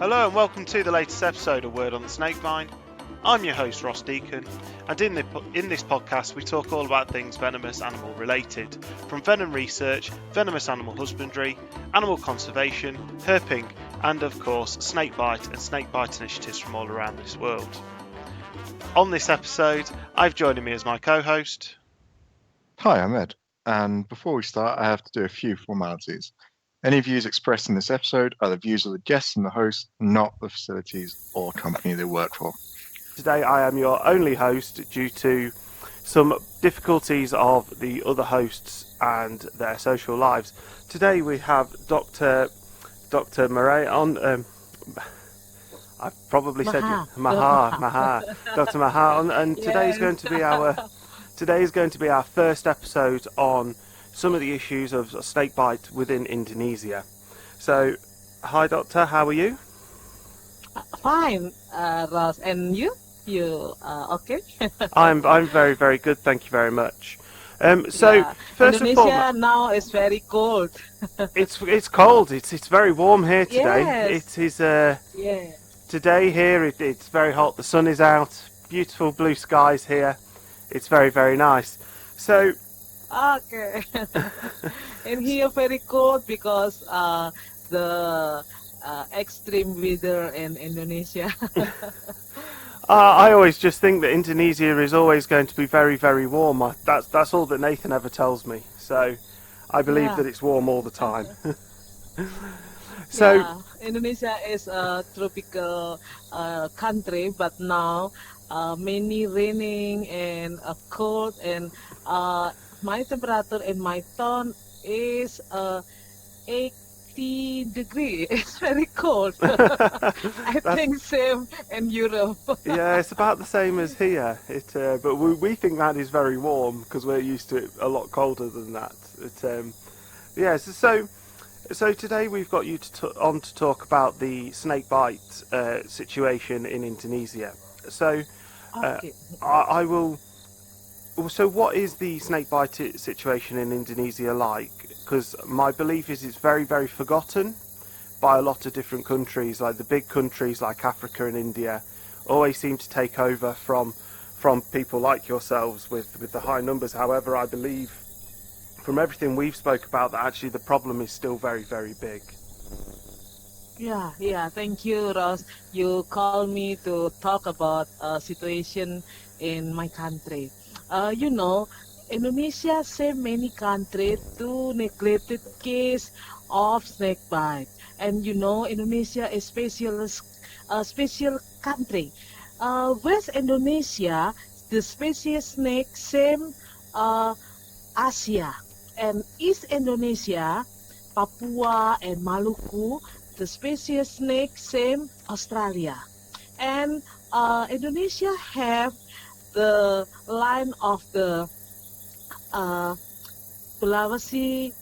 Hello and welcome to the latest episode of Word on the Snakebite. I'm your host Ross Deacon, and in this podcast we talk all about things venomous animal related, from venom research, venomous animal husbandry, animal conservation, herping, and of course snakebite and snakebite initiatives from all around this world. On this episode, I've joining me as my co-host. Hi, I'm Ed, and before we start I have to do a few formalities. Any views expressed in this episode are the views of the guests and the host, not the facilities or company they work for. Today I am your only host due to some difficulties of the other hosts and their social lives. Today we have Dr Maharani on. I've probably said Mahar, Dr Mahar on, and today is going to be our first episode on some of the issues of snakebite within Indonesia. So, hi Doctor, how are you? Fine, Ross, and you? You okay? I'm very, very good, thank you very much. First Indonesia and foremost, now is very cold. it's cold. It's very warm here today. Yes. It is. Today here it's very hot. The sun is out. Beautiful blue skies here. It's very, very nice. So. Okay. And here very cold because the extreme weather in Indonesia. I always just think that Indonesia is always going to be very, very warm. That's all that Nathan ever tells me. So I believe that it's warm all the time. So Indonesia is a tropical country, but now many raining and cold, and my temperature in my town is 80 degrees. It's very cold. I think same in Europe. Yeah, it's about the same as here. But we think that is very warm because we're used to it a lot colder than that. So today we've got you on to talk about the snakebite situation in Indonesia. So I will. So what is the snakebite situation in Indonesia like? Because my belief is it's very, very forgotten by a lot of different countries. Like the big countries like Africa and India always seem to take over from people like yourselves with the high numbers. However, I believe from everything we've spoke about that actually the problem is still very, very big. Yeah, thank you, Ross. You called me to talk about situation in my country. Indonesia same many countries to neglected case of snakebite, and Indonesia is special country. West Indonesia, the species snake same Asia, and East Indonesia, Papua and Maluku, the species snake same Australia, and Indonesia have the line of the Sulawesi,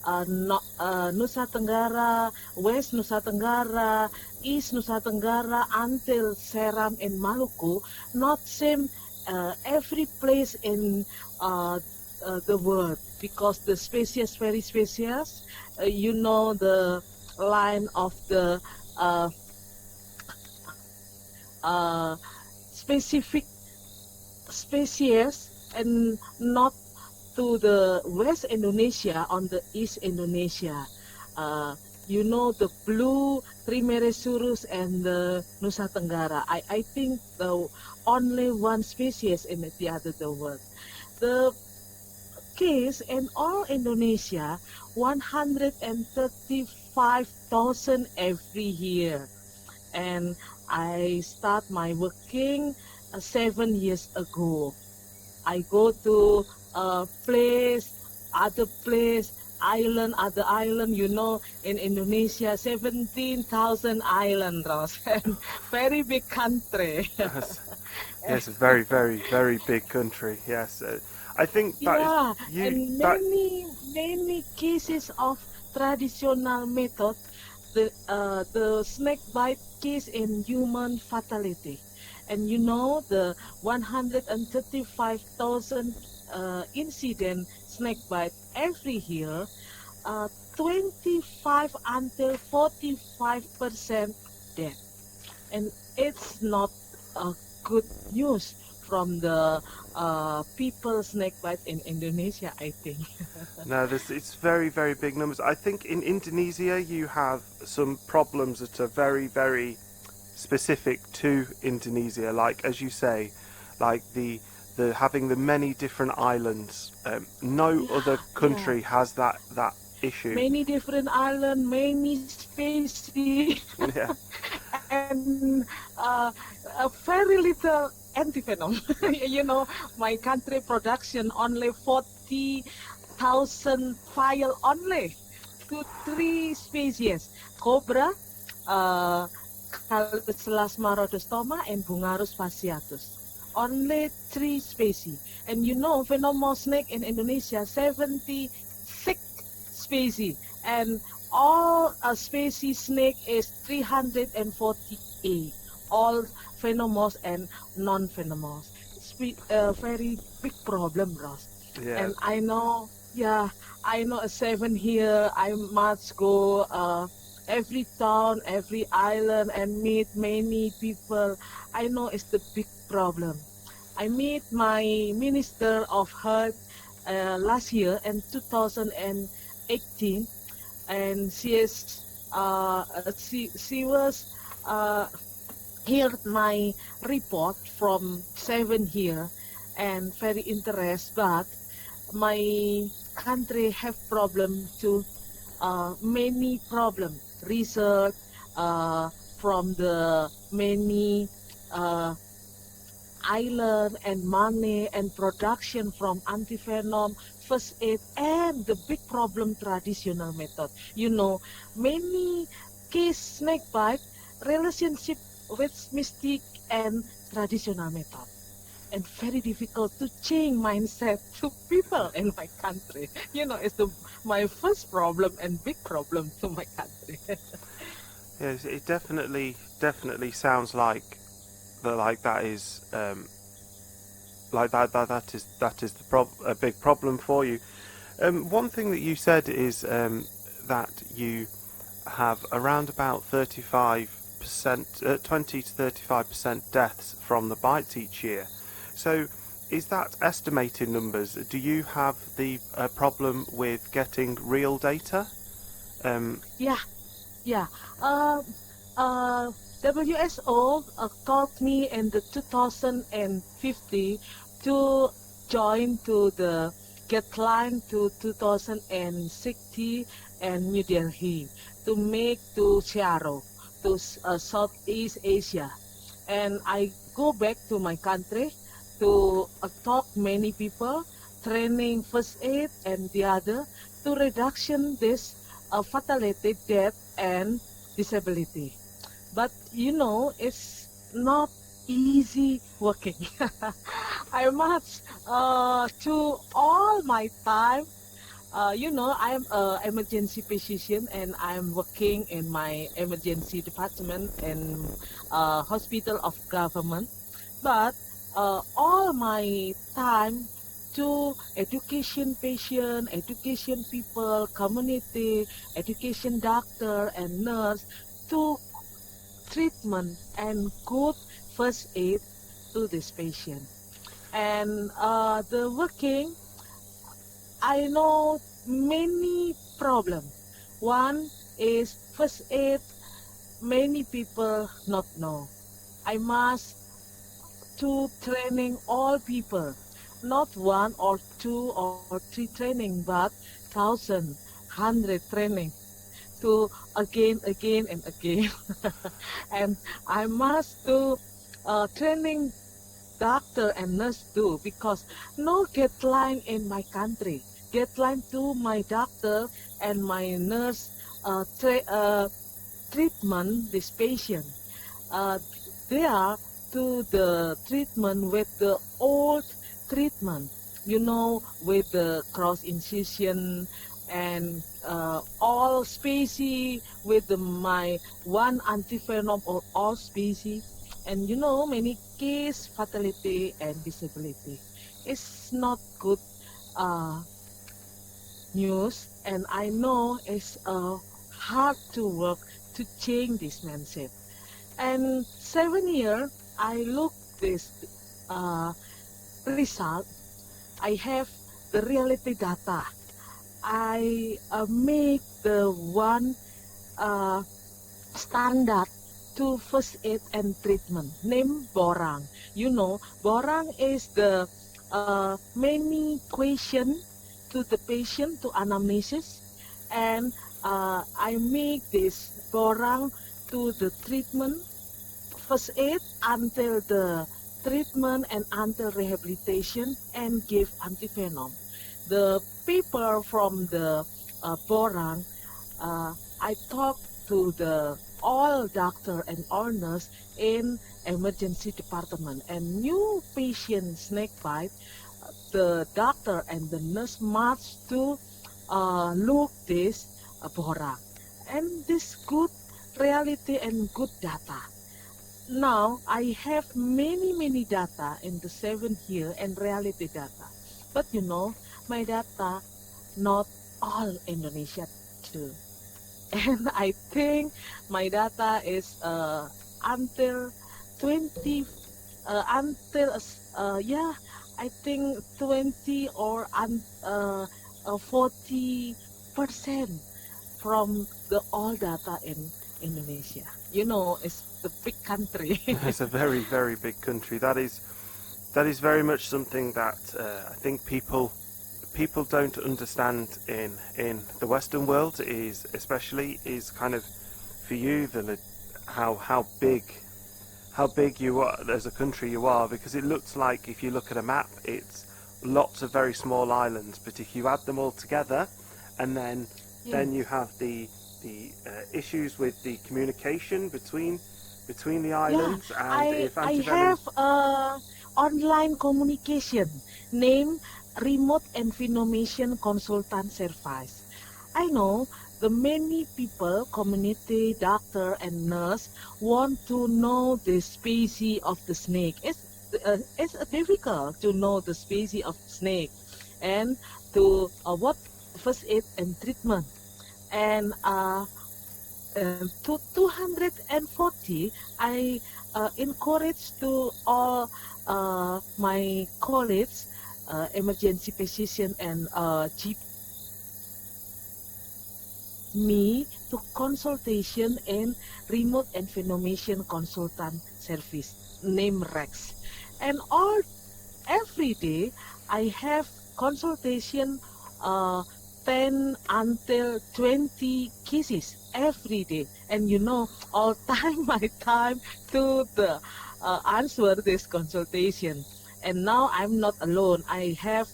Nusa Tenggara, West Nusa Tenggara, East Nusa Tenggara until Seram and Maluku, not same every place in the world, because the species very species. The line of the specific species, and not to the West Indonesia on the East Indonesia. The blue Trimeresurus and the Nusa Tenggara. I think the only one species in the other the world. The case in all Indonesia 135,000 every year, and I start my working 7 years ago. I go to other island, in Indonesia, 17,000 island, Ross, and very big country. Yes, a very, very, very big country. Yes, I think that many cases of traditional method, the snake bite case in human fatality. And the 135,000 incident snake bite every year, 25 until 45% death. and it's not good news from the people snake bite in Indonesia, I think. No, it's very, very big numbers. I think in Indonesia you have some problems that are very, very specific to Indonesia. Like as you say, like the having the many different islands. No other Yeah, yeah. country has that issue. Many different island, many species, Yeah, and very little antivenom. My country production only 40,000 vial only to three species: cobra, uh, Calcelas marodostoma, and Bungarus fasciatus. Only three species. And venomous snake in Indonesia, 76 species. And all species snake is 348. All venomous and non-venomous. It's a very big problem, Ross. yeah, And I know, yeah, I know a seven here. I must go every town, every island, and meet many people. I know it's the big problem. I meet my minister of health last year in 2018, and she was heard my report from seven here, and very interested, but my country have problem to many problem research from the many uh, island and money and production from antivenom, first aid, and the big problem traditional method. Many case snake bite relationship with mystic and traditional method. And very difficult to change mindset to people in my country. It's my first problem and big problem to my country. yes. It definitely sounds like that is that is a big problem for you. One thing that you said is that you have around about 35%, 20 to 35% deaths from the bites each year. So, is that estimated numbers? Do you have the problem with getting real data? Yeah, yeah. Uh, uh, WSO called me in the 2050 to join to the guideline to 2060 and New Delhi to make to Seattle to Southeast Asia. And I go back to my country to talk many people, training first aid and the other to reduction this fatality, death, and disability. But it's not easy working. I must to all my time. I'm a emergency physician and I'm working in my emergency department in hospital of government. But all my time to education patient, education people, community, education doctor and nurse to treatment and good first aid to this patient. And the working, I know many problem. One is first aid, many people not know. I must to training all people, not one or two or three training, but thousand, hundred training to again and again. And I must do training doctor and nurse too because no guideline in my country. Guideline to my doctor and my nurse treatment this patient. Uh, they are to the treatment with the old treatment, with the cross incision and all species with my one antivenom or all species. And many case fatality and disability. It's not good uh, news, and I know it's hard to work to change this mindset. And 7 years, I look this result. I have the reality data. I make the one standard to first aid and treatment named Borang. You know, Borang is the many question to the patient to anamnesis, and I make this Borang to the treatment first aid until the treatment and until rehabilitation and give antivenom. The paper from the Borang, I talk to the all doctor and all nurse in emergency department, and new patient snake bite, the doctor and the nurse must to look this Borang, and this good reality and good data. Now I have many data in the 7 year and reality data, but you know my data not all Indonesia too. And I think my data is until 20 until yeah, I think 20 or 40% from the all data in Indonesia. You know, it's the big country. It's a very big country. That is very much something that I think people don't understand in the Western world, is especially is kind of for you how big you are as a country you are, because it looks like, if you look at a map, it's lots of very small islands, but if you add them all together, and then you have the issues with the communication between the islands, and if I antivenom. have online communication named remote envenomation consultant service. I know the many people, community, doctor and nurse want to know the species of the snake. It's difficult to know the species of snake and to what first aid and treatment. And to 240, I encourage to all my colleagues, emergency physician and GP, me to consultation in remote envenomation consultant service named Rex. And all every day I have consultation 10 until 20 cases every day, and you know all time my time to the answer this consultation. And now I'm not alone. I have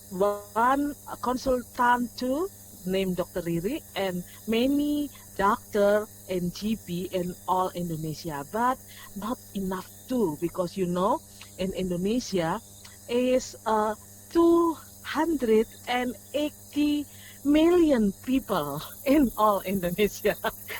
one consultant too named Dr. Riri, and many doctor and GP in all Indonesia, but not enough too, because you know in Indonesia is 280 million people in all Indonesia.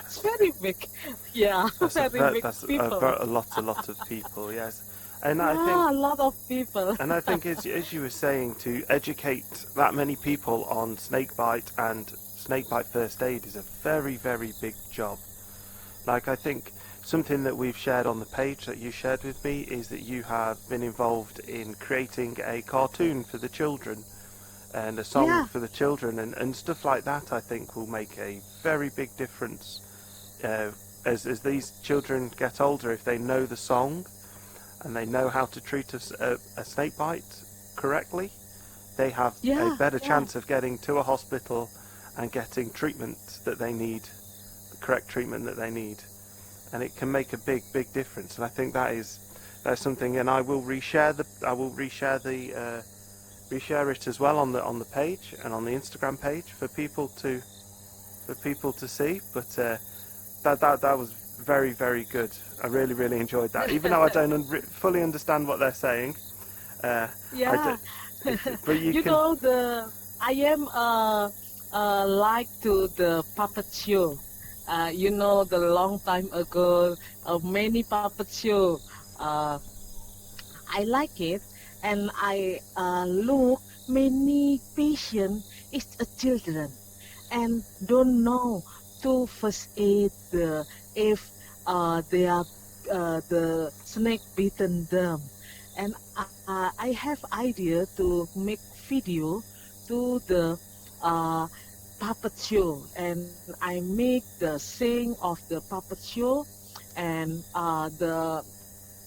It's very big. Yeah, very big That's people. a lot of people, yes. And I Yeah, think a lot of people. And I think, as you were saying, to educate that many people on snakebite and snakebite first aid is a very big job. Like, I think something that we've shared on the page that you shared with me is that you have been involved in creating a cartoon for the children and a song Yeah. for the children, and stuff like that. I think will make a very big difference as these children get older. If they know the song and they know how to treat a snake bite correctly, they have a better chance of getting to a hospital and getting treatment that they need, the correct treatment that they need, and it can make a big difference. And I think that's something. And I will reshare it as well on the page and on the Instagram page for people to see. But that was very good. I really enjoyed that, even though I don't fully understand what they're saying. Yeah. But you can. know I am like to the puppet show. You know, the long time ago, many puppet show. I like it, and I look many patients is a children and don't know to first aid the if they are the snake bitten them. And I have idea to make video to the uh, puppet show, and I make the sing of the puppet show, and the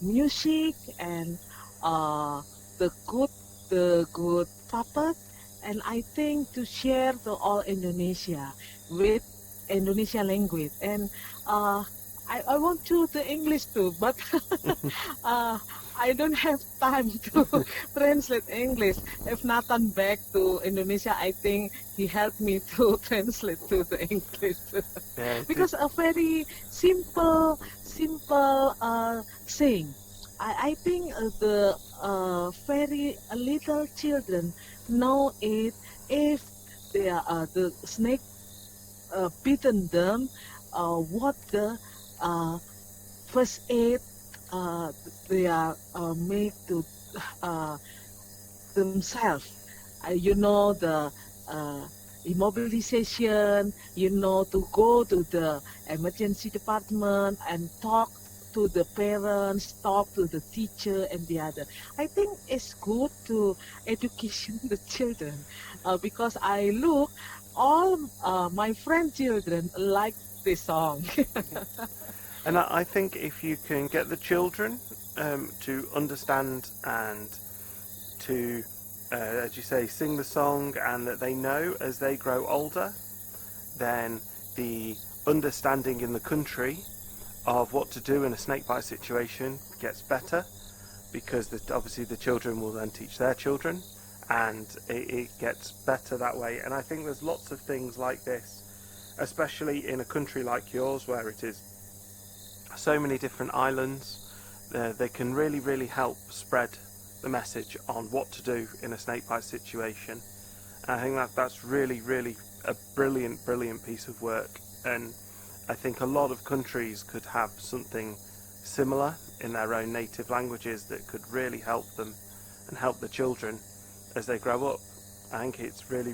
music, and uh, the good puppet, and I think to share to all Indonesia with Indonesia language. And uh, I want to the English too, but uh, I don't have time to translate English. If Nathan back to Indonesia, I think he helped me to translate to the English too. Yeah, Because a very simple saying. I think the very little children know it if they are the snake bitten them. What the uh, first aid they are made to uh, themselves. The uh, immobilization, to go to the emergency department and talk to the parents, talk to the teacher and the other. I think it's good to education the children because I look all my friend children like this song. and I think if you can get the children to understand and to, as you say, sing the song, and that they know as they grow older, then the understanding in the country of what to do in a snakebite situation gets better, because obviously the children will then teach their children, and it gets better that way. And I think there's lots of things like this, especially in a country like yours where it is so many different islands. They can really help spread the message on what to do in a snakebite situation. And I think that's really a brilliant piece of work. And I think a lot of countries could have something similar in their own native languages that could really help them and help the children as they grow up. I think it's really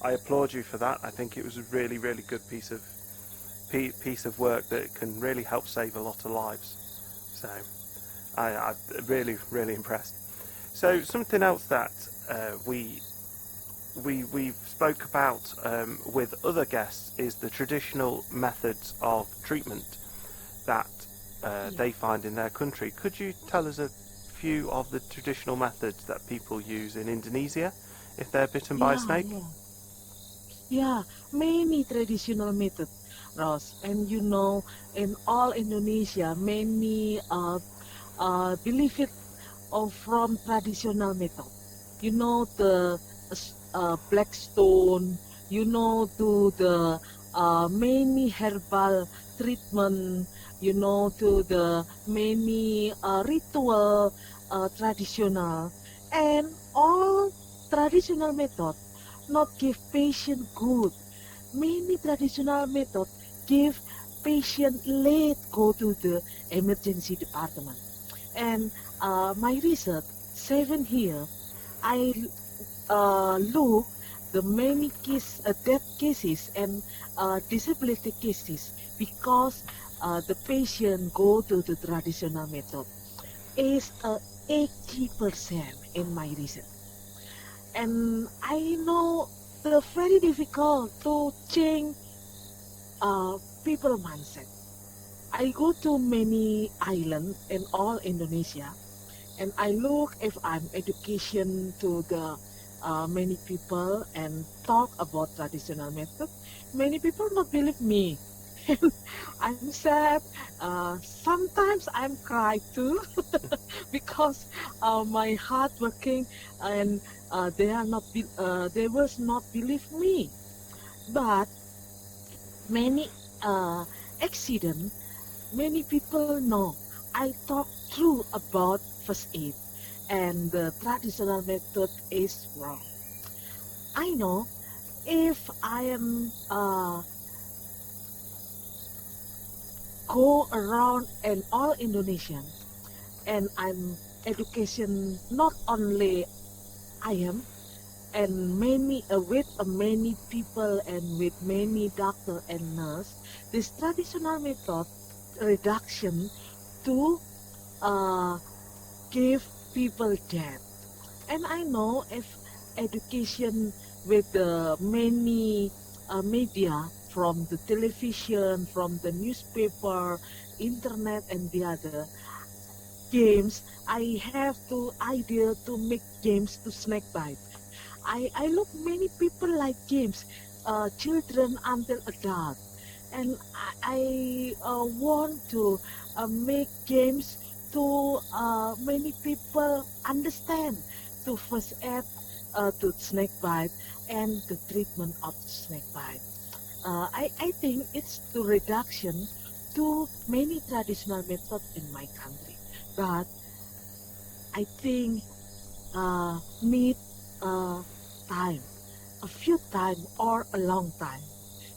I applaud you for that. I think it was a really good piece of work that can really help save a lot of lives. So I'm really impressed. So something else that we've spoke about with other guests is the traditional methods of treatment that they find in their country. Could you tell us a few of the traditional methods that people use in Indonesia if they're bitten by a snake? Yeah, many traditional methods, Ross. And in all Indonesia, many believe it from traditional method. The black stone, to the many herbal treatment, to the many ritual traditional, and all traditional method not give patient good. Many traditional method give patient late go to the emergency department. And my research 7 years, I look the many death cases and disability cases because the patient go to the traditional method is 80% in my research. And I know the very difficult to change people mindset. I go to many islands in all Indonesia, and I look if I'm education to the many people and talk about traditional method. Many people not believe me. I'm sad. Sometimes I'm cry too because my hard working, and they was not believe me. But many accident, many people know. I talk true about first aid, and the traditional method is wrong. I know if I am go around in all Indonesian, and I'm education not only I am, and many with many people and with many doctor and nurse, this traditional method reduction to uh, give people death. And I know if education with the many media from the television, from the newspaper, internet, and the other games, I have to idea to make games to snake bite. I look many people like games, children until adult, and I want to make games to many people understand to first aid to snake bite and the treatment of snake bite. I think it's to reduction to many traditional methods in my country, but I think need uh, time, a few time or a long time,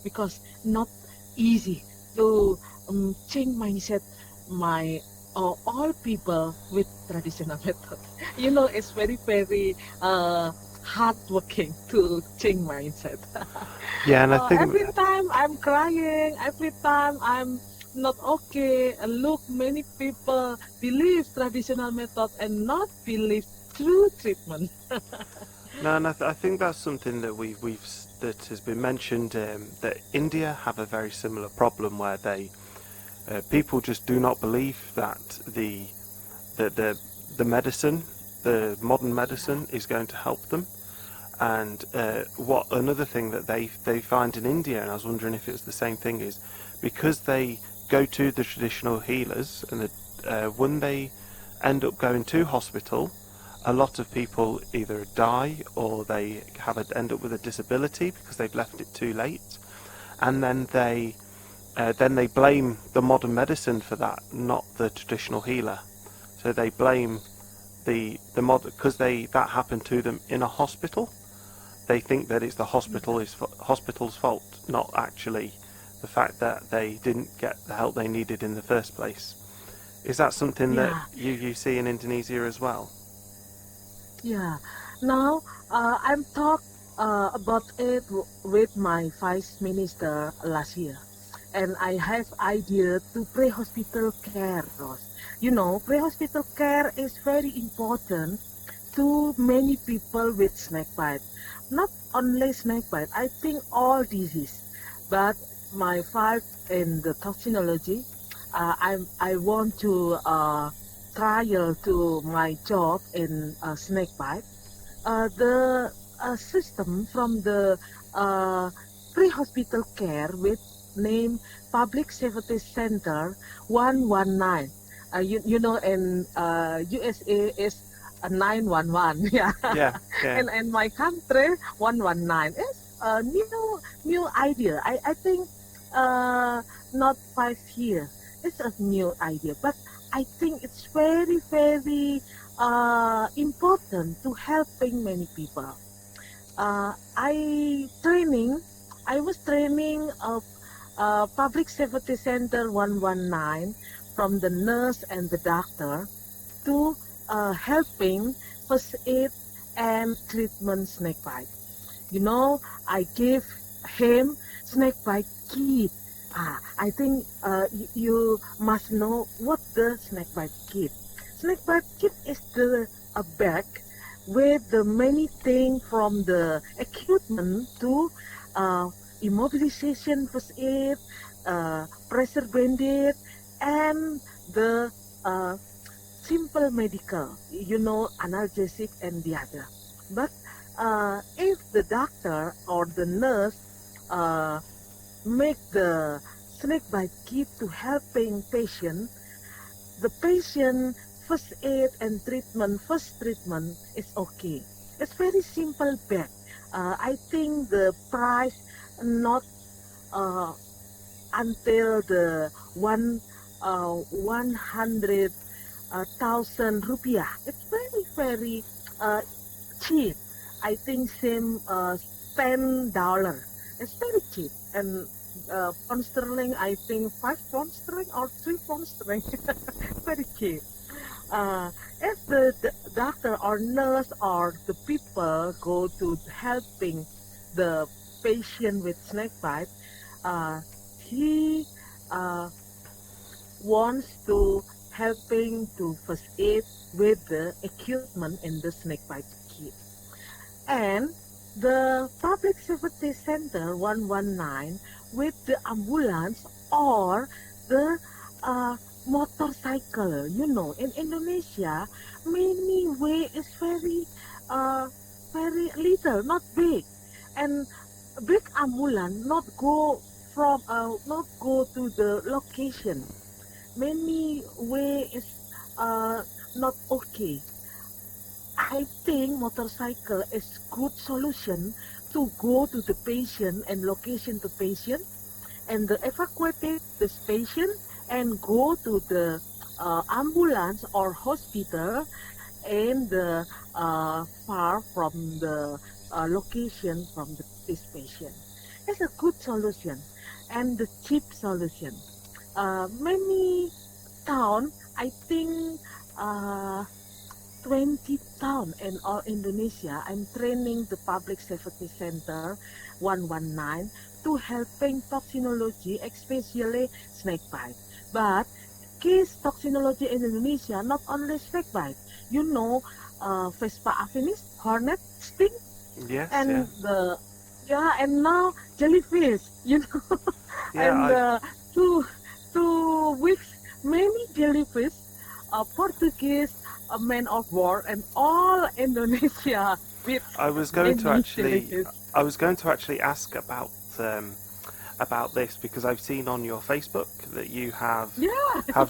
because not easy to change mindset my all people with traditional method. It's very hard working to change mindset. Yeah, and I think Every time I'm crying, every time I'm not okay, and look, many people believe traditional method and not believe true treatment. no, and I think that's something that that has been mentioned. That India have a very similar problem where people just do not believe that the medicine, the modern medicine, is going to help them. And what another thing that they find in India, and I was wondering if it's the same thing, is because they go to the traditional healers, and when they end up going to hospital, a lot of people either die or they end up with a disability because they've left it too late, and then they blame the modern medicine for that, not the traditional healer. So they blame the mod because that happened to them in a hospital. They think that it's the hospital's fault, not actually the fact that they didn't get the help they needed in the first place. Is that something that Yeah, you see in Indonesia as well? yeah. Now I'm talk about it with my vice minister last year, and I have idea to pre-hospital care, Ross. Pre-hospital care is very important to many people with snake bite. Not only snake bite, I think all disease. But my five in the toxinology, I want to trial to my job in snake bite. The system from the uh, pre-hospital care with name Public Safety Center 119. In USA is a 911. Yeah. Yeah, yeah. And my country 119 is a new idea. I think not 5 years. It's a new idea, but I think it's very important to helping many people. I was training of Public Safety Center 119 from the nurse and the doctor to helping first aid and treatment snake bite. I gave him snake bite kit. I think you must know what the snake bite kit. Snake bite kit is a bag with the many things from the equipment to uh, immobilization first aid, pressure bandage, and the uh, simple medical, analgesic and the other. But if the doctor or the nurse uh, make the snake bite kit to helping patient, the patient first aid and first treatment is okay. It's very simple bag. I think the price not uh, until the 100,000 rupiah. It's very uh, cheap. I think same $10. It's very cheap. And pound sterling, I think 5 pound sterling or 3 pound sterling. Very cheap. if the doctor or nurse or the people go to helping the patient with snake bite, he uh, wants to helping to first aid with the equipment in the snake bite kit. And the public safety center 119 with the ambulance or the uh, motorcycle. You know, in Indonesia, many way is uh, very little, not big, and big ambulance not go to the location. Many way is not okay. I think motorcycle is good solution to go to the patient and location to patient and the evacuated this patient and go to the ambulance or hospital and the far from the location from this patient. It's a good solution and the cheap solution. Many town, I think. 20 town in all Indonesia. I'm training the Public Safety Center 119 to helping toxinology, especially snake bite. But case toxinology in Indonesia, not only snake bite. You know, Vespa afinis, hornet, sting, Yes, and and now jellyfish. You know, yeah, and 2 weeks, many jellyfish, Portuguese, a man of war, and all Indonesia with I was going to many actually, jellyfish. I was going to actually ask about this because I've seen on your Facebook that you have Yeah,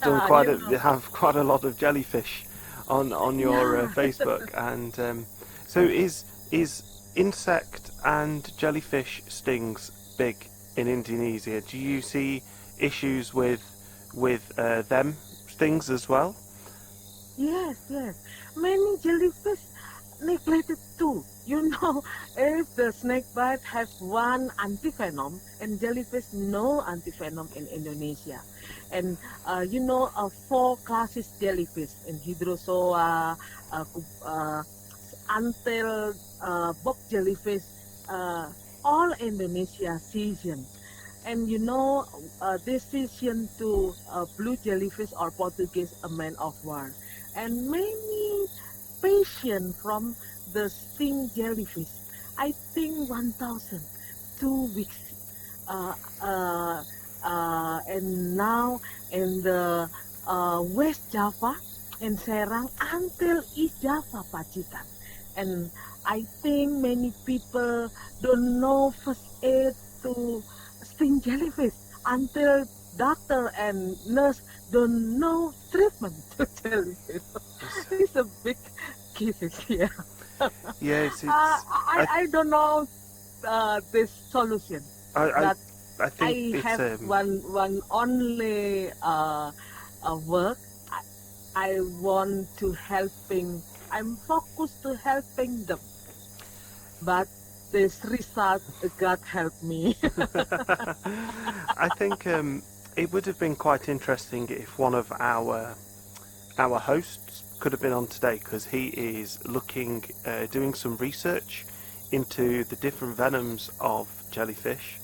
done yeah, quite you a know. have quite a lot of jellyfish on your Yeah. Facebook, and so is insect and jellyfish stings big in Indonesia? Do you see issues with them stings as well? Yes, yes. Many jellyfish neglected too. You know, if the snake bite has one antivenom and jellyfish no antivenom in Indonesia. And you know, 4 classes jellyfish in hydrozoa, until box jellyfish, uh, all Indonesia season. And you know, this season to blue jellyfish or Portuguese a man of war. And many patients from the sting jellyfish, I think 1,000, 2 weeks. Uh, uh, and now in the West Java and Serang until East Java, Pacitan. And I think many people don't know first aid to sting jellyfish until doctor and nurse don't know treatment to jellyfish. It's a big cases here. Yes, I don't know this solution, I but I think I it's have one only work. I want to helping. I'm focused to helping them, but this result God help me. I think it would have been quite interesting if one of our hosts could have been on today because he is doing some research into the different venoms of jellyfish,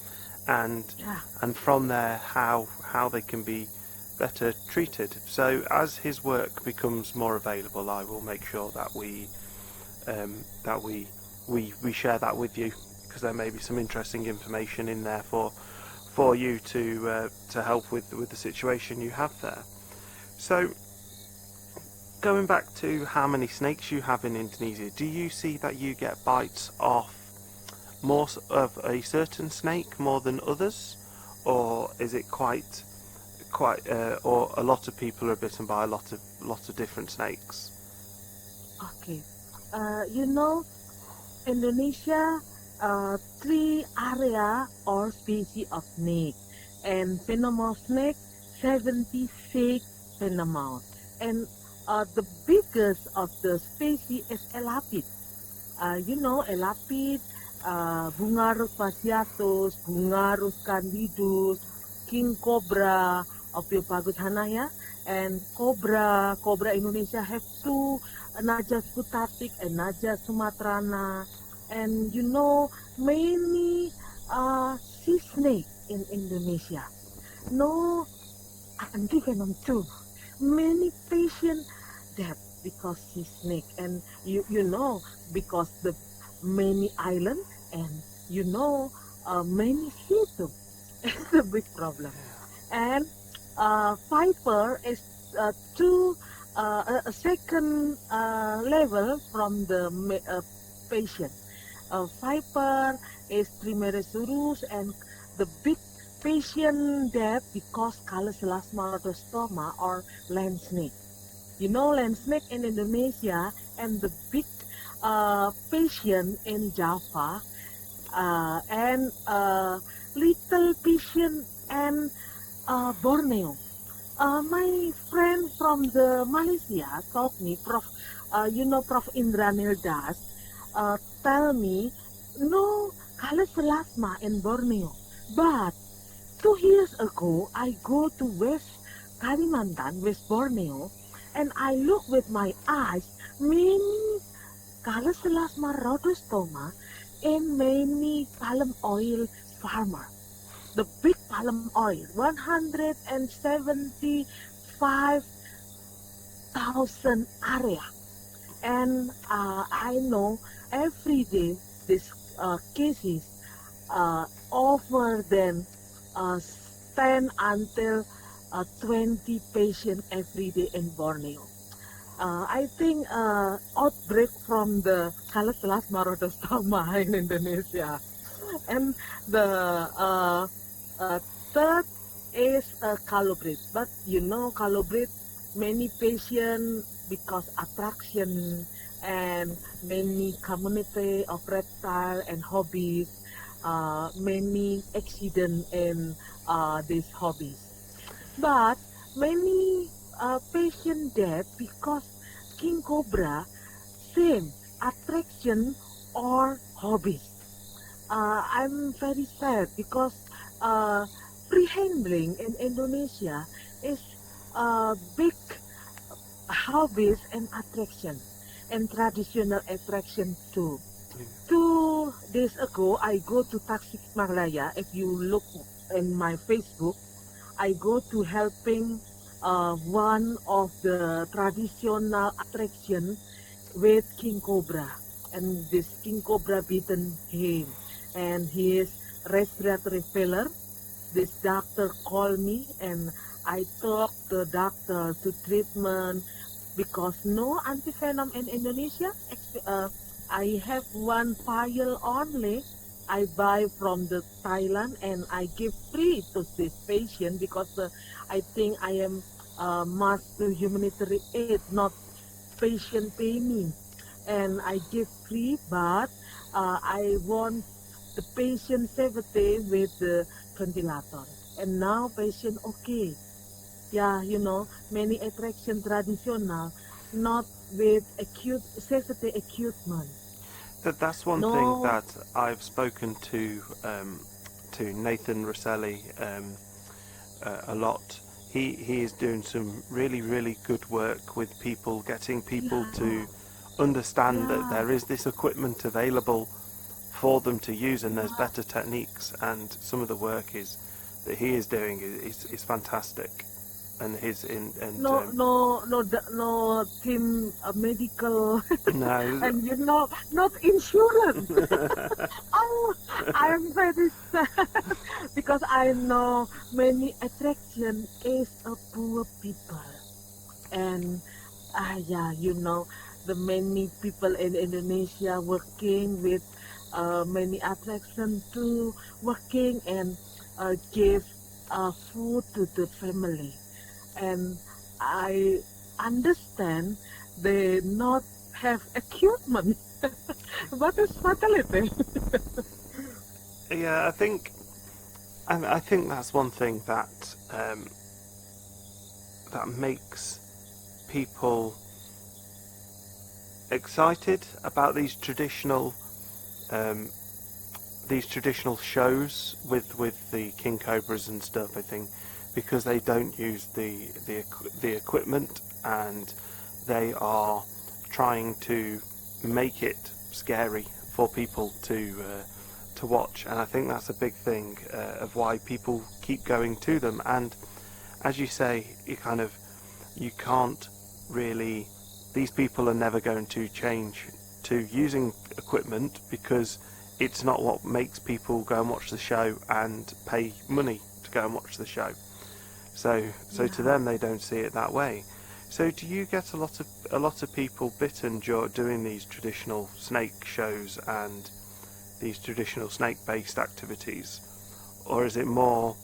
and Yeah. from there how they can be better treated. So as his work becomes more available, I will make sure that that we share that with you because there may be some interesting information in there for you to help with the situation you have there. So going back to how many snakes you have in Indonesia, do you see that you get bites off more of a certain snake more than others, or is it quite or a lot of people are bitten by a lot of different snakes? Okay. You know, Indonesia, 3 area or species of snake, and venomous snake, 76 venomous, and the biggest of the species is elapid. You know, elapid, Bungarus fasciatus, Bungarus candidus, king cobra, Opiopagus hanaya, And cobra Indonesia have two, Naja scutatic and Naja sumatrana, and many sea snake in Indonesia. No anti-venom too. Many patients dead because sea snake, and because the many island, and many sea too. It's a big problem. And viper is a second level from the patient. Viper is trimeresurus, and the big patient death because Calloselasma rhodostoma or land snake. Land snake in Indonesia, and the big patient in Java, and little patient and Borneo. My friend from the Malaysia told me, Prof. Indra Nildas, tell me, no Calloselasma in Borneo. But 2 years ago, I go to West Kalimantan, West Borneo, and I look with my eyes many Calloselasma rhodostoma in many palm oil farmer. The big palm oil, 175,000 area. And I know every day these cases over than 10 until 20 patients every day in Borneo. I think outbreak from the Calloselasma rhodostoma in Indonesia. And the third is colobrid. But colobrid, many patients because attraction and many community of reptile and hobbies, many accident in these hobbies. But many patient dead because king cobra, same attraction or hobbies. I'm very sad because pre-handling in Indonesia is big hobbies and attraction, and traditional attraction too. 2 days ago, I go to Tasikmalaya. If you look in my Facebook, I go to helping one of the traditional attraction with king cobra, and this king cobra bitten him, and he is respiratory failure. This doctor called me, and I talk the doctor to treatment because no antivenom in Indonesia. I have one vial only. I buy from the Thailand, and I give free to this patient because I think I am must do humanitarian aid, not patient pay me, and I give free, but I want the patient safety with the ventilator. And now patient okay. Yeah, many attraction traditional, not with acute safety equipment. That's one thing that I've spoken to Nathan Rosselli a lot. He is doing some really good work with people, getting people to understand that there is this equipment available for them to use, and there's better techniques, and some of the work that he is doing is fantastic. And his no team medical no and not insurance. Oh, I am very sad because I know many attraction is a poor people, and the many people in Indonesia working with many attraction to working and give food to the family. And I understand they not have equipment. What is fatality? Yeah, I think that's one thing that that makes people excited about these traditional shows with the king cobras and stuff. I think because they don't use the equipment, and they are trying to make it scary for people to watch. And I think that's a big thing of why people keep going to them. And as you say, you can't really, these people are never going to change to using equipment, because it's not what makes people go and watch the show and pay money to go and watch the show. So to them, they don't see it that way. So do you get a lot of people bitten doing these traditional snake shows and these traditional snake-based activities, or is it more?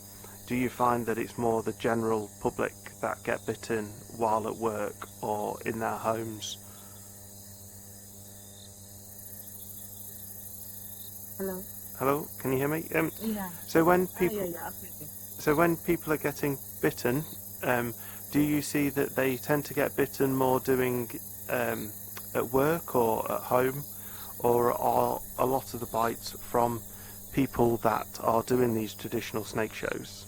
Do you find that it's more the general public that get bitten while at work or in their homes? Hello. Hello, can you hear me? Yeah. So when people, Absolutely. so when people are getting bitten, do you see that they tend to get bitten more doing at work or at home, or are a lot of the bites from people that are doing these traditional snake shows?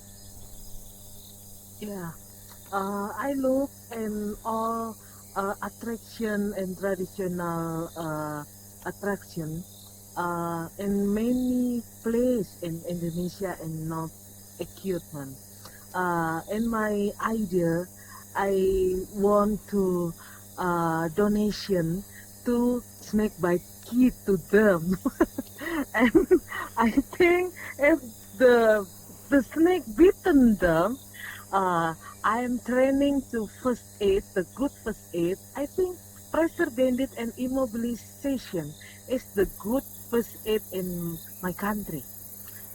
Yeah. I look in all attraction and traditional attraction in many places in Indonesia and not equipment. In my idea, I want to donation to snakebite kit to them, and I think if the snake bitten them, I am training to first aid, the good first aid. I think pressure bandit and immobilization is the good first aid in my country.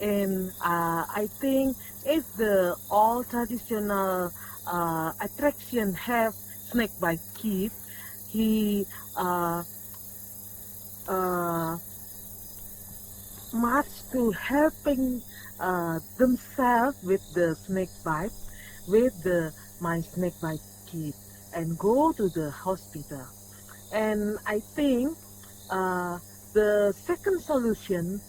And I think if the all traditional attraction have snakebite kit, he uh, much to helping themselves with the snake bite, with my snake bite kit, and go to the hospital. And I think the second solution,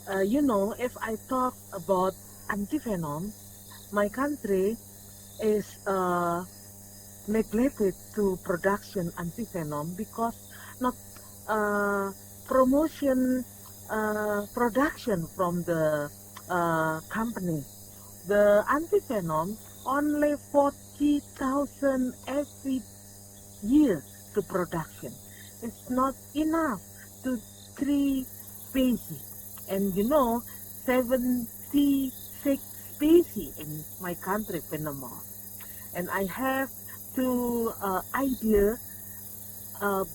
if I talk about antivenom, my country is neglected to production antivenom because not promotion production from the company. The antivenom only 40,000 every year to production. It's not enough to 3 species. And 76 species in my country, Panama. And I have to idea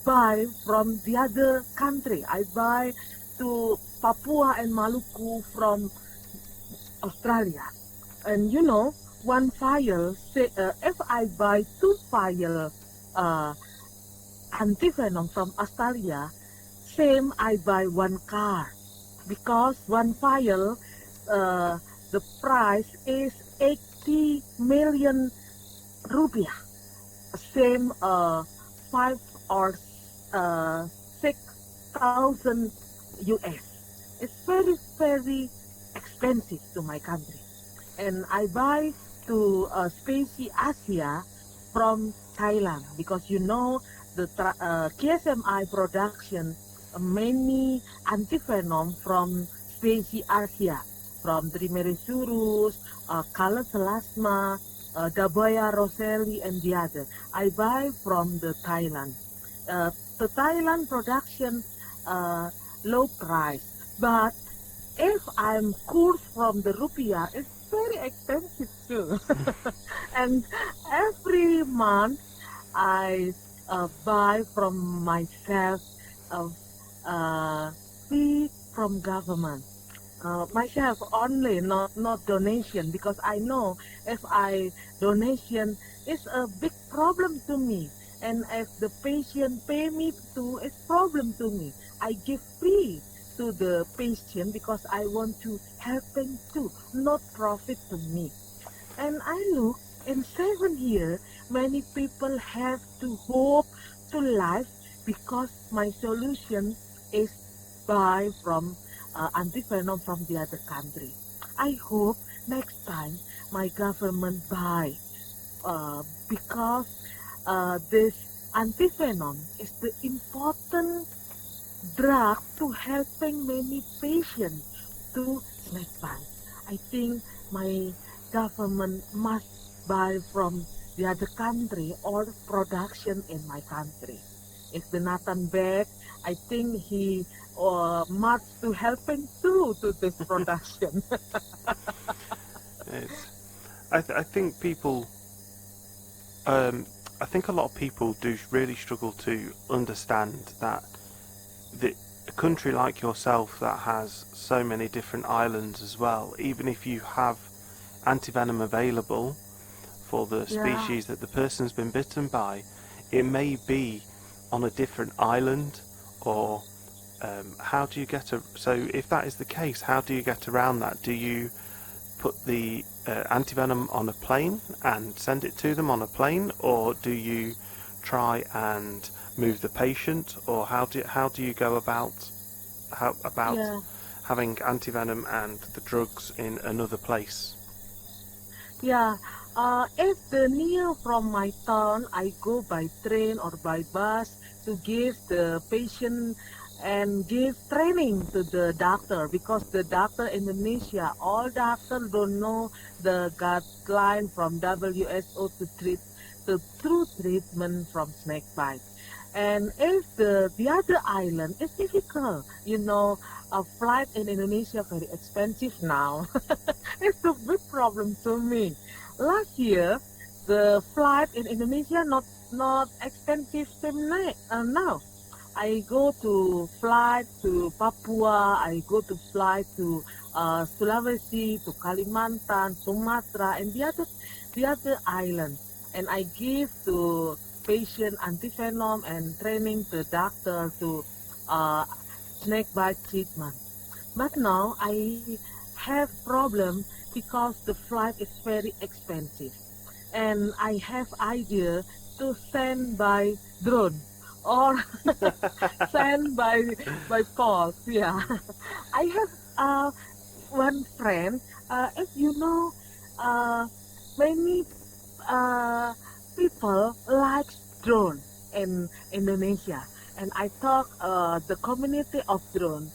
buy from the other country. I buy to Papua and Maluku from Australia. And one vial, say, if I buy 2 vial antivenom from Australia, same I buy 1 car. Because 1 vial, the price is 80 million rupiah. Same 5 or 6,000 US. It's very, very expensive to my country. And I buy to Specie Asia from Thailand because the KSMI production many antivenom from Specie Asia, from Trimeresurus, Calocelasma, Dabaya Roseli, and the other. I buy from the Thailand. The Thailand production low price, but if I'm course from the rupiah, it's very expensive too. And every month I buy from myself fee from government. Myself only, not donation, because I know if I donation, it's a big problem to me. And if the patient pay me too, it's problem to me. I give free to the patient because I want to help them too, not profit to me. And I look in 7 years, many people have to hope to life because my solution is buy from antivenom from the other country. I hope next time my government buy because this antivenom is the important drug to helping many patients to snake bite. I think my government must buy from the other country or production in my country. If the Nathan bag, I think he must to helping too to this production. It's, I think people, I think a lot of people do really struggle to understand that a country like yourself that has so many different islands as well, even if you have antivenom available for the Yeah, species that the person's been bitten by, it may be on a different island, or how do you get a, so if that is the case, how do you get around that? Do you put the antivenom on a plane and send it to them on a plane, or do you try and move the patient, or how do you go about yeah. having antivenom and the drugs in another place? Yeah, if the near from my town, I go by train or by bus to give the patient and give training to the doctor because the doctor in Indonesia, all doctors don't know the guideline from WHO to treat the true treatment from snake bite. And if the other island is difficult, a flight in Indonesia very expensive now. It's a big problem to me. Last year, the flight in Indonesia not expensive now. I go to fly to Papua. I go to fly to Sulawesi, to Kalimantan, Sumatra, and the other island. And I give to patient antivenom and training the doctor to uh, snake bite treatment. But now I have problem because the flight is very expensive, and I have idea to send by drone or send by post. Yeah, I have one friend. If you know, uh, many uh, people like drone in Indonesia, and I talk the community of drone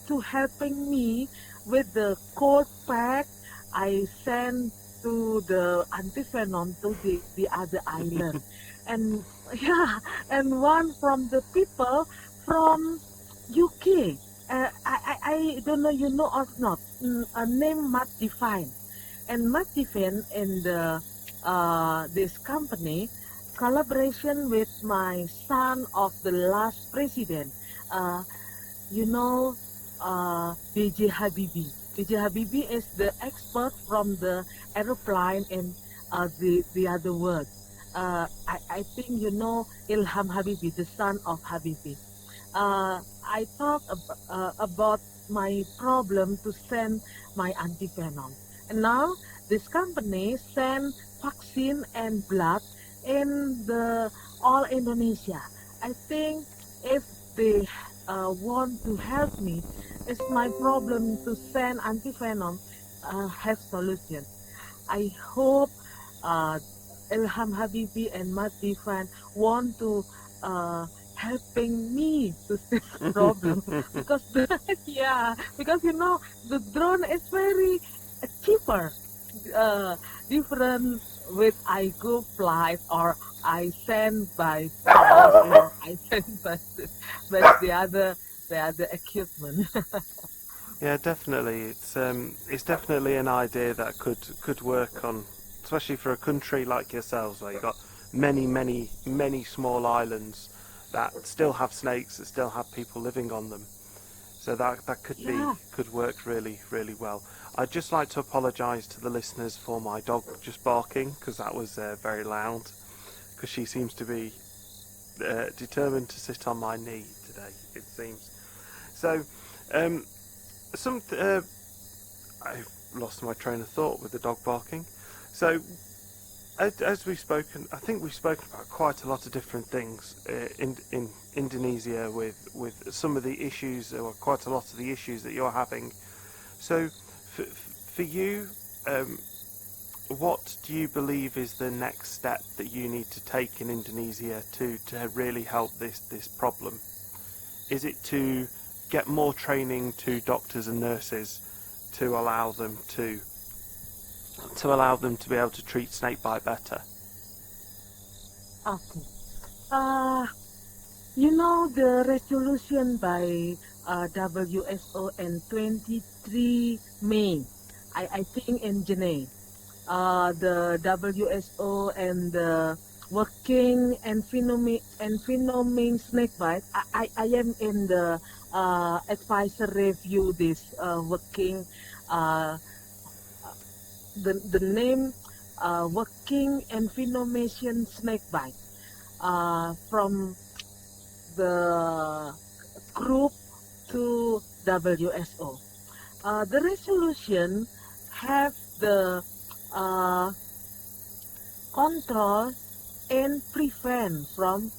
to helping me with the cold pack I send to the antivenom to the other island. And yeah, and one from the people from UK. I don't know you know or not. A name Matt Define. And Matt Define in the this company collaboration with my son of the last president. Uh, you know, DJ Habibi. DJ Habibi is the expert from the aeroplane in the other world. I think you know Ilham Habibi, the son of Habibi. I talk about my problem to send my antivenom. And now this company send vaccine and blood in the all Indonesia. I think if they want to help me, it's my problem to send antivenom have solution. I hope uh, Ilham Habibi and Mat Difan want to helping me to this problem because yeah, because the drone is very cheaper, uh, different with I go flight or I send by post or I send by the other equipment. Yeah, definitely. It's definitely an idea that could work on, especially for a country like yourselves, where you've got many small islands that still have snakes, that still have people living on them. So that Yeah, could work really well. I'd just like to apologise to the listeners for my dog just barking, because that was very loud. Because she seems to be determined to sit on my knee today. It seems. So. Um, some I've lost my train of thought with the dog barking. So as we've spoken, I think we've spoken about quite a lot of different things in Indonesia with some of the issues, or quite a lot of the issues that you're having. So for you, what do you believe is the next step that you need to take in Indonesia to really help this problem? Is it to get more training to doctors and nurses to allow them to be able to treat snakebite better? Okay. You know the resolution by WHO in 23 May, I think in Geneva, the WHO and the working and phenomenon snakebite. I am in the advisor review this working the name working and phenomenon snakebite from the group to WHO. The resolution have the control and prevent from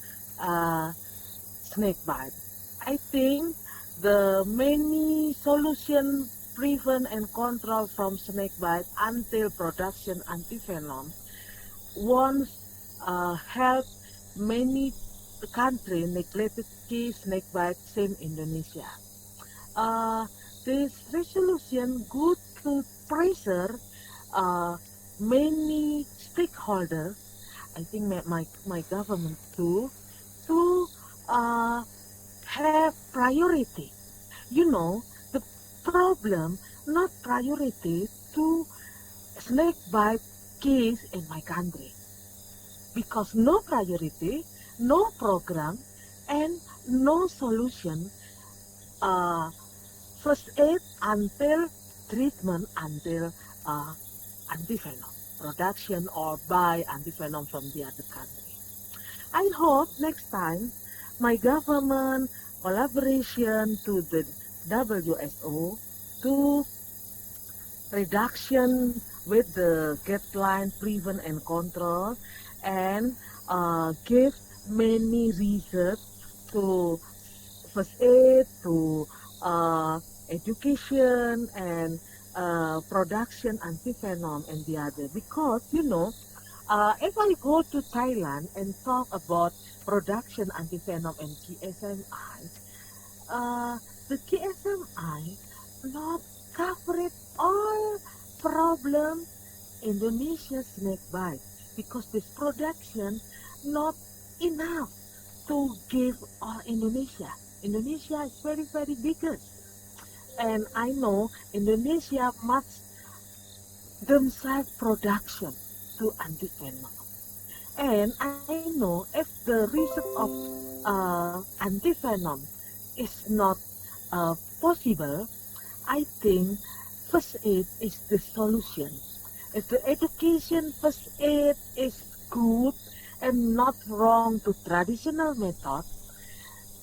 snakebite. I think the many solution prevent and control from snakebite until production antivenom once help many country neglected key snakebite, same Indonesia. This resolution good to pressure many stakeholders, I think my government too, to have priority. You know, the problem not priority to snakebite case in my country. Because no priority, no program, and no solution, first aid until treatment until antivenom production or buy antivenom from the other country. I hope next time my government collaboration to the WHO to reduction with the guideline prevent and control and give many research to first aid, to education and production antivenom and the other. Because, you know, if I go to Thailand and talk about production antivenom and KSMI, the KSMI not covered all problem Indonesia snake bite because this production not enough to give all Indonesia. Indonesia is very, very bigger. And I know Indonesia must themselves production to antivenom. And I know if the research of antivenom is not possible, I think first aid is the solution. If the education first aid is good and not wrong to traditional method,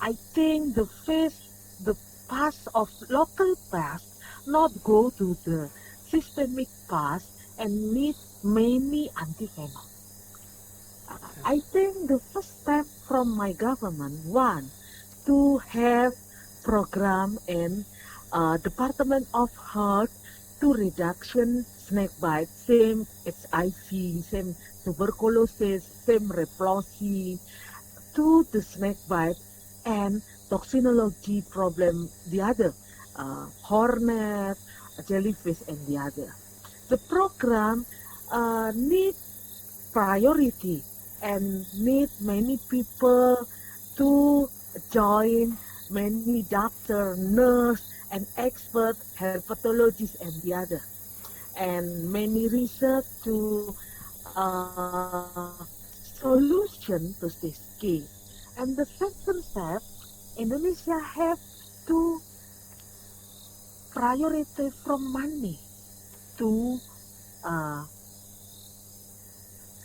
I think the path of local path not go to the systemic path and need many antivenom. I think the first step from my government, one, to have program in Department of Health to reduction snakebite, same HIV, same tuberculosis, same leprosy, to the snakebite and toxinology problem, the other, hornet, jellyfish, and the other. The program need priority and need many people to join, many doctor, nurse, and expert, herpetologist, and the other. And many research to solution to this case. And the second step, Indonesia have to priority from money to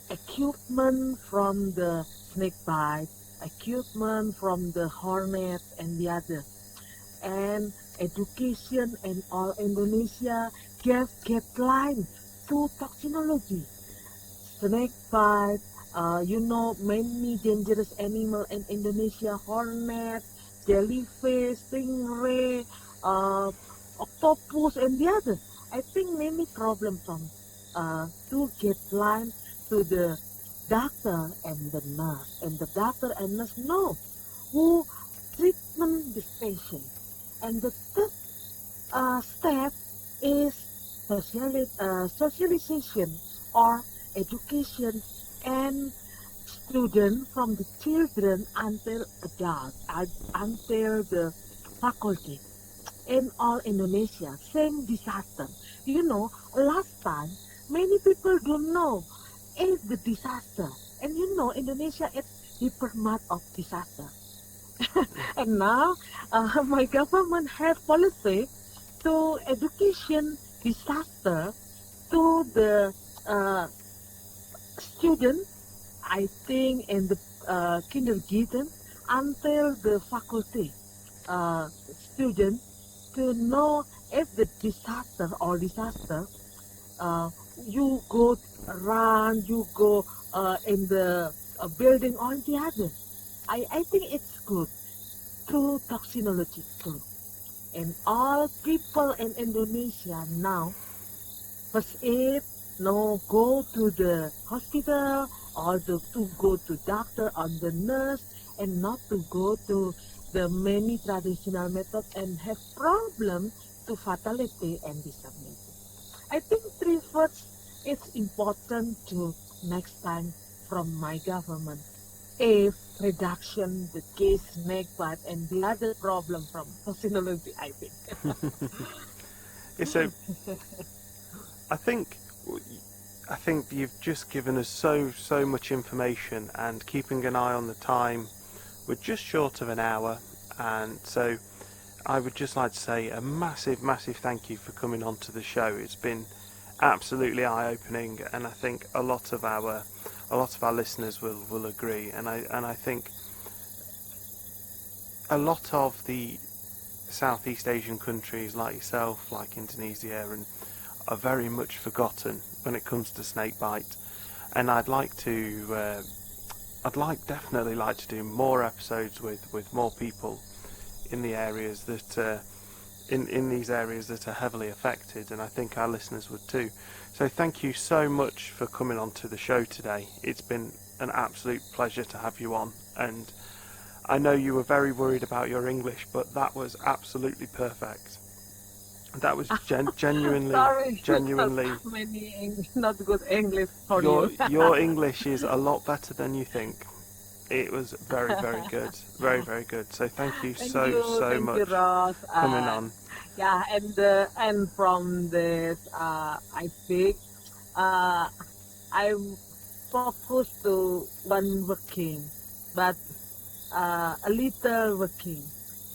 equipment from the snake bite, equipment from the hornet and the other. And education in all Indonesia give guideline to toxinology. Snake bite, you know, many dangerous animal in Indonesia, hornet, jellyfish, stingray, octopus, and the other. I think many problems from to get blind to the doctor and the nurse, and the doctor and nurse know who treatment this patient. And the third step is socialization or education and student from the children until adult, until the faculty. In all Indonesia, same disaster. You know, last time, many people don't know it's the disaster. And you know, Indonesia is hypermart of disaster. And now, my government have policy to education disaster to the student, I think, in the kindergarten until the faculty student to know if the disaster, uh, you go around, you go in the building or the other. I think it's good through toxinology too. And all people in Indonesia now first aid, no go to the hospital or to go to doctor or the nurse and not to go to the many traditional methods and have problem to fatality and disability. I think three words is important to next time from my government. If reduction the case snakebite and the other problem from toxinology, I think. Yeah, so I think you've just given us so much information, and keeping an eye on the time, we're just short of an hour, and so I would just like to say a massive thank you for coming onto the show. It's been absolutely eye-opening, and I think a lot of our listeners will agree, and I think a lot of the Southeast Asian countries like yourself, like Indonesia, and are very much forgotten when it comes to snakebite, and I'd definitely like to do more episodes with more people in the areas that in these areas that are heavily affected, and I think our listeners would too. So thank you so much for coming on to the show today. It's been an absolute pleasure to have you on, and I know you were very worried about your English, but that was absolutely perfect. That was genuinely, Sorry, genuinely. many not good English for Your you. your English is a lot better than you think. It was very good, very good. So thank you Thank so you, much Ross. for coming on. Yeah, and from this, I think I'm focused to one working, but a little working,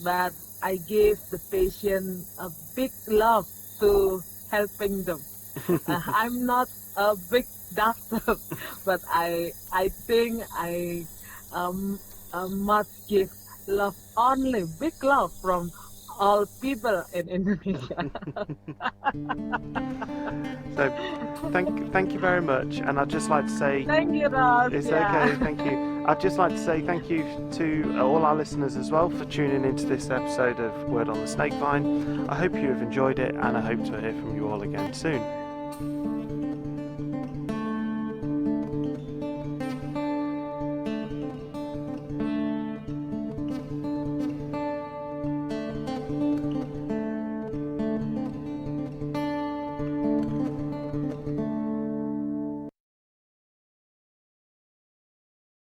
but I gave the patient a big love to helping them. I'm not a big doctor, but I think I must give love only big love from all people in Indonesia. So thank you very much, and I'd just like to say Thank you, Ross. it's Yeah. okay. Thank you. I'd just like to say thank you to all our listeners as well for tuning into this episode of Word on the Snakevine. I hope you have enjoyed it, and I hope to hear from you all again soon.